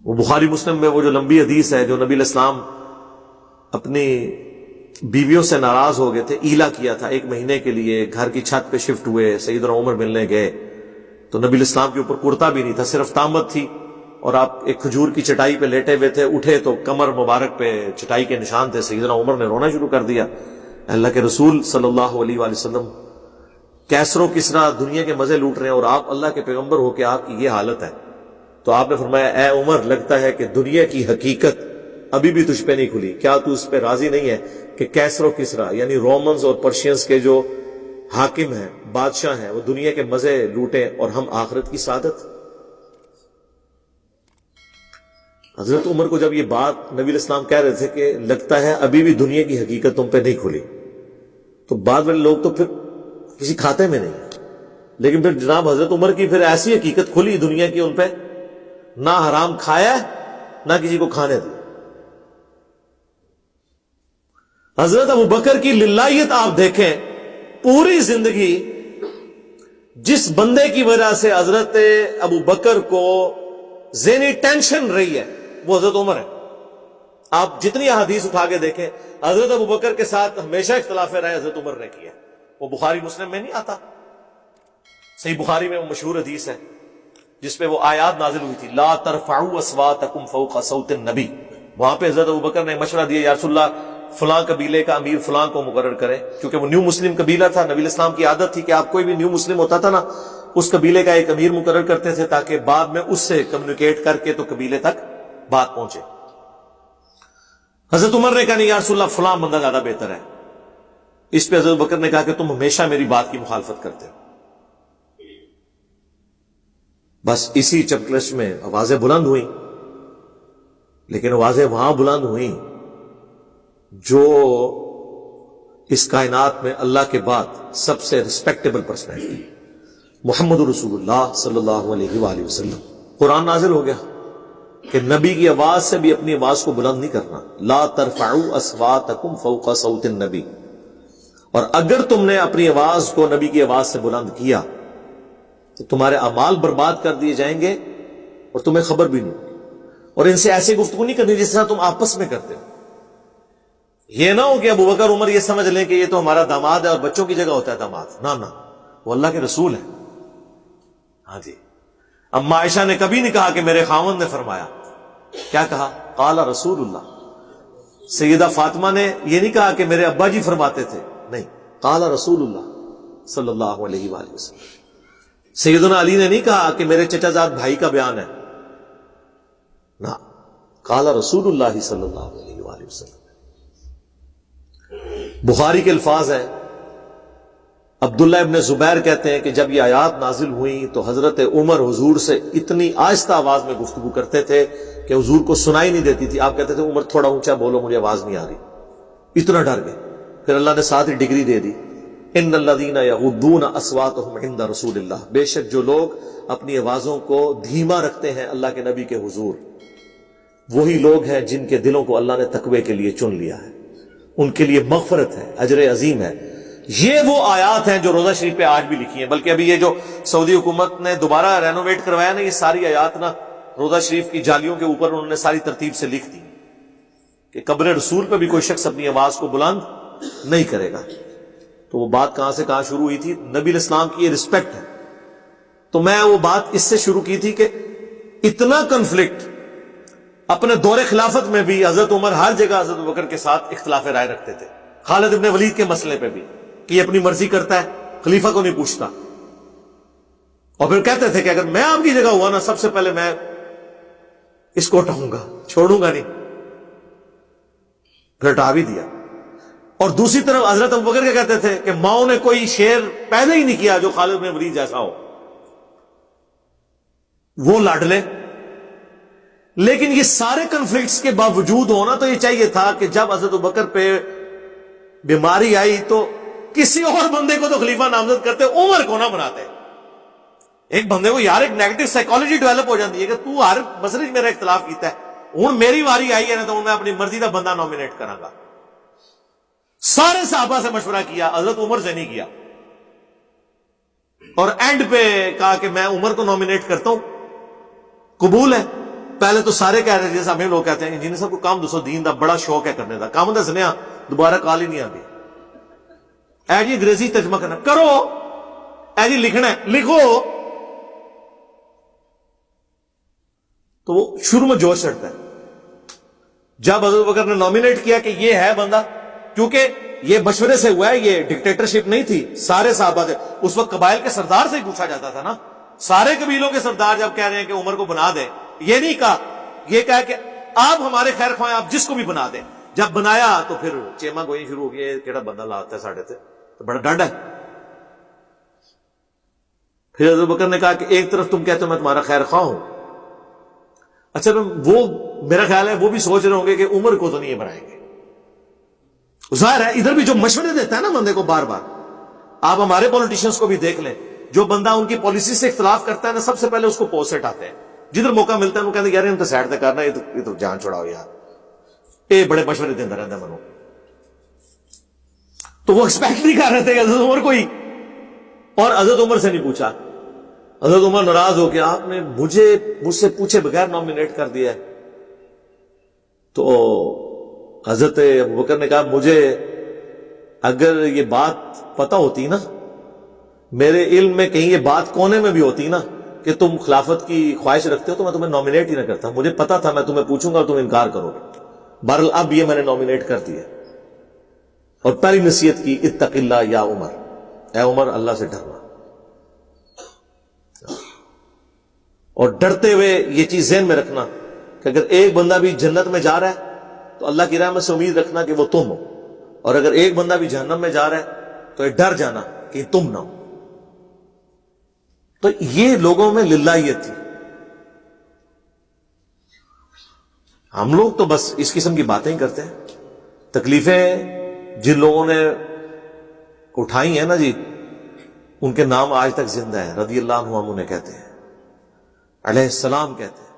وہ بخاری مسلم میں وہ جو لمبی حدیث ہے جو نبی علیہ السلام اپنی بیویوں سے ناراض ہو گئے تھے، ایلا کیا تھا 1 مہینے کے لیے، گھر کی چھت پہ شفٹ ہوئے، سیدنا عمر ملنے گئے تو نبی علیہ السلام کے اوپر کرتا بھی نہیں تھا، صرف تامت تھی، اور آپ ایک کھجور کی چٹائی پہ لیٹے ہوئے تھے، اٹھے تو کمر مبارک پہ چٹائی کے نشان تھے۔ سیدنا عمر نے رونا شروع کر دیا، اللہ کے رسول صلی اللہ علیہ وآلہ وسلم کیسر و کسرا دنیا کے مزے لوٹ رہے ہیں اور آپ اللہ کے پیغمبر ہو کے آپ کی یہ حالت ہے۔ تو آپ نے فرمایا اے عمر، لگتا ہے کہ دنیا کی حقیقت ابھی بھی تجھ پہ نہیں کھلی، کیا تو اس پہ راضی نہیں ہے کہ کیسر و کسرا یعنی رومنز اور پرشینز کے جو حاکم ہیں، بادشاہ ہیں، وہ دنیا کے مزے لوٹیں اور ہم آخرت کی سعادت؟ حضرت عمر کو جب یہ بات نبی علیہ السلام کہہ رہے تھے کہ لگتا ہے ابھی بھی دنیا کی حقیقت تم پہ نہیں کھلی، تو بعد والے لوگ تو پھر کسی کھاتے میں نہیں، لیکن پھر جناب حضرت عمر کی پھر ایسی حقیقت کھلی دنیا کی، ان پہ نہ حرام کھایا نہ کسی کو کھانے دی۔ حضرت ابو بکر کی للہیت آپ دیکھیں، پوری زندگی جس بندے کی وجہ سے حضرت ابو بکر کو ذہنی ٹینشن رہی ہے وہ حضرت عمر ہے۔ آپ جتنی احادیث اٹھا کے دیکھیں، حضرت ابو بکر کے ساتھ ہمیشہ اختلاف رائے حضرت عمر نے کیا، وہ بخاری مسلم میں نہیں آتا؟ صحیح بخاری میں وہ مشہور حدیث ہے جس پہ وہ آیات نازل ہوئی تھی، لا ترفعوا اصواتکم فوق صوت النبی۔ وہاں پہ حضرت ابو بکر نے مشورہ دیا، یا رسول اللہ فلاں قبیلے کا امیر فلاں کو مقرر کریں، کیونکہ وہ نیو مسلم قبیلہ تھا۔ نبی علیہ السلام کی عادت تھی کہ آپ کوئی بھی نیو مسلم ہوتا تھا نا، اس قبیلے کا ایک امیر مقرر کرتے تھے تاکہ بعد میں اس سے کمیونیکیٹ کر کے تو قبیلے تک بات پہنچے۔ حضرت عمر نے کہا نہیں یا رسول اللہ فلاں بندہ زیادہ بہتر ہے۔ اس پہ حضرت بکر نے کہا کہ تم ہمیشہ میری بات کی مخالفت کرتے ہو۔ بس اسی چپکلش میں آوازیں بلند ہوئیں، لیکن آوازیں وہاں بلند ہوئیں جو اس کائنات میں اللہ کے بعد سب سے ریسپیکٹیبل پرسنالٹی محمد رسول اللہ صلی اللہ علیہ وآلہ وسلم۔ قرآن نازل ہو گیا کہ نبی کی آواز سے بھی اپنی آواز کو بلند نہیں کرنا، لا ترفعوا اصواتکم فوق صوت النبی، اور اگر تم نے اپنی آواز کو نبی کی آواز سے بلند کیا تو تمہارے اعمال برباد کر دیے جائیں گے اور تمہیں خبر بھی نہیں ہوگی، اور ان سے ایسی گفتگو نہیں کرنی جس طرح تم آپس میں کرتے ہو۔ یہ نہ ہو کہ ابو بکر عمر یہ سمجھ لیں کہ یہ تو ہمارا داماد ہے اور بچوں کی جگہ ہوتا ہے داماد، نہ وہ اللہ کے رسول ہے۔ ہاں جی، اما عائشہ نے کبھی نہیں کہا کہ میرے خاوند نے فرمایا، کیا کہا؟ قال رسول اللہ۔ سیدہ فاطمہ نے یہ نہیں کہا کہ میرے ابا جی فرماتے تھے، نہیں، قال رسول اللہ صلی اللہ علیہ وآلہ وسلم۔ سیدنا علی نے نہیں کہا کہ میرے چچا زاد بھائی کا بیان ہے، نہ، قال رسول اللہ صلی اللہ علیہ وآلہ وسلم۔ بخاری کے الفاظ ہیں، عبداللہ ابن زبیر کہتے ہیں کہ جب یہ آیات نازل ہوئیں تو حضرت عمر حضور سے اتنی آہستہ آواز میں گفتگو کرتے تھے کہ حضور کو سنائی نہیں دیتی تھی۔ آپ کہتے تھے عمر تھوڑا اونچا بولو، مجھے آواز نہیں آ رہی، اتنا ڈر گئے۔ پھر اللہ نے ساتھ ہی ڈگری دے دی، ان الذین یغضون اصواتهم عند رسول اللہ، بے شک جو لوگ اپنی آوازوں کو دھیما رکھتے ہیں اللہ کے نبی کے حضور، وہی لوگ ہیں جن کے دلوں کو اللہ نے تقوی کے لیے چن لیا ہے، ان کے لیے مغفرت ہے، اجر عظیم ہے۔ یہ وہ آیات ہیں جو روزہ شریف پہ آج بھی لکھی ہیں، بلکہ ابھی یہ جو سعودی حکومت نے دوبارہ رینوویٹ کروایا نا، یہ ساری آیات نا روزہ شریف کی جالیوں کے اوپر انہوں نے ساری ترتیب سے لکھ دی کہ قبر رسول پہ بھی کوئی شخص اپنی آواز کو بلند نہیں کرے گا۔ تو وہ بات کہاں سے کہاں شروع ہوئی تھی؟ نبی علیہ السلام کی یہ رسپیکٹ ہے۔ تو میں وہ بات اس سے شروع کی تھی کہ اتنا کنفلکٹ اپنے دور خلافت میں بھی حضرت عمر ہر جگہ حضرت بکر کے ساتھ اختلاف رائے رکھتے تھے، خالد ابن ولید کے مسئلے پہ بھی کہ یہ اپنی مرضی کرتا ہے، خلیفہ کو نہیں پوچھتا، اور پھر کہتے تھے کہ اگر میں آپ کی جگہ ہوا نا سب سے پہلے میں اس کو ہٹاؤں گا، چھوڑوں گا نہیں، پھر ہٹا بھی دیا۔ اور دوسری طرف حضرت ابوبکر کیا کہتے تھے کہ ماؤں نے کوئی شیر پیدا ہی نہیں کیا جو خالد بن ولید جیسا ہو، وہ لاڈلے۔ لیکن یہ سارے کنفلکٹس کے باوجود ہونا تو یہ چاہیے تھا کہ جب حضرت ابوبکر پہ بیماری آئی تو کسی اور بندے کو تو خلیفہ نامزد کرتے، عمر کو نہ بناتے۔ ایک بندے کو یار ایک نیگیٹو سائیکالوجی ڈیولپ ہو جاتی ہے کہ تو ہر مسئلے میرا اختلاف کیتا ہے، ہوں میری واری آئی ہے نا تو میں اپنی مرضی کا بندہ نامینیٹ کراں گا۔ سارے صحابہ سے مشورہ کیا، حضرت عمر سے نہیں کیا، اور اینڈ پہ کہا کہ میں عمر کو نامینیٹ کرتا ہوں، قبول ہے۔ پہلے تو سارے کہہ رہے تھے جیسے ہمیں لوگ کہتے ہیں جن سب کو کام دوسرا دین دا بڑا شوق ہے کرنے دا کام دا سنیا دوبارہ کال ہی نہیں آتی اے جی انگریزی ترجمہ کرنا کرو اے جی لکھنا ہے لکھو تو وہ شروع میں جوش چڑھتا ہے جب حضرت بکر نے نامینیٹ کیا کہ یہ ہے بندہ کیونکہ یہ مشورے سے ہوا ہے یہ ڈکٹیٹرشپ نہیں تھی سارے صحابہ سے اس وقت قبائل کے سردار سے ہی پوچھا جاتا تھا نا سارے قبیلوں کے سردار جب کہہ رہے ہیں کہ عمر کو بنا دیں یہ نہیں کہا یہ کہا کہ آپ ہمارے خیر خواہ آپ جس کو بھی بنا دیں جب بنایا تو پھر چیما گوئی شروع ہو گئی کیڑا بندہ لاتا ہے ساڑھے تے تو بڑا ڈنڈ ہے پھر حضرت بکر نے کہا کہ ایک طرف تم کہتے ہو میں تمہارا خیر خواہ ہوں اچھا وہ میرا خیال ہے وہ بھی سوچ رہے ہوں گے کہ عمر کو تو نہیں بنائیں گے ظاہر ہے ادھر بھی جو مشورے دیتا ہے نا بندے کو بار بار آپ ہمارے پولیٹیشینز کو بھی دیکھ لیں جو بندہ ان کی پالیسی سے اختلاف کرتا ہے نا سب سے پہلے اس کو پوسٹ ہٹاتے ہیں جدھر موقع ملتا ہے وہ کہتے ہیں یار ان تو سائڈ تے کرنا یہ تو جان چھوڑاؤ یار یہ بڑے مشورے دیتا رہتا ہے منو تو وہ ایکسپیکٹ نہیں کر رہے تھے حضرت عمر کو ہی اور حضرت عمر سے نہیں پوچھا حضرت عمر ناراض ہو کے آپ نے مجھ سے پوچھے بغیر نامینیٹ کر دیا ہے تو حضرت ابوبکر نے کہا مجھے اگر یہ بات پتہ ہوتی نا میرے علم میں کہیں یہ بات کونے میں بھی ہوتی نا کہ تم خلافت کی خواہش رکھتے ہو تو میں تمہیں نامینیٹ ہی نہ کرتا مجھے پتا تھا میں تمہیں پوچھوں گا اور تم انکار کرو گے بہرحال اب یہ میں نے نامینیٹ کر دیا اور پہلی نصیحت کی اتق اللہ یا عمر اے عمر اللہ سے ڈرنا اور ڈرتے ہوئے یہ چیز ذہن میں رکھنا کہ اگر ایک بندہ بھی جنت میں جا رہا ہے تو اللہ کی رحمت سے امید رکھنا کہ وہ تم ہو اور اگر ایک بندہ بھی جہنم میں جا رہا ہے تو یہ ڈر جانا کہ تم نہ ہو تو یہ لوگوں میں للہیت تھی ہم لوگ تو بس اس قسم کی باتیں ہی کرتے ہیں تکلیفیں جن لوگوں نے اٹھائی ہیں نا جی ان کے نام آج تک زندہ ہیں رضی اللہ عنہ انہیں کہتے ہیں علیہ السلام کہتے ہیں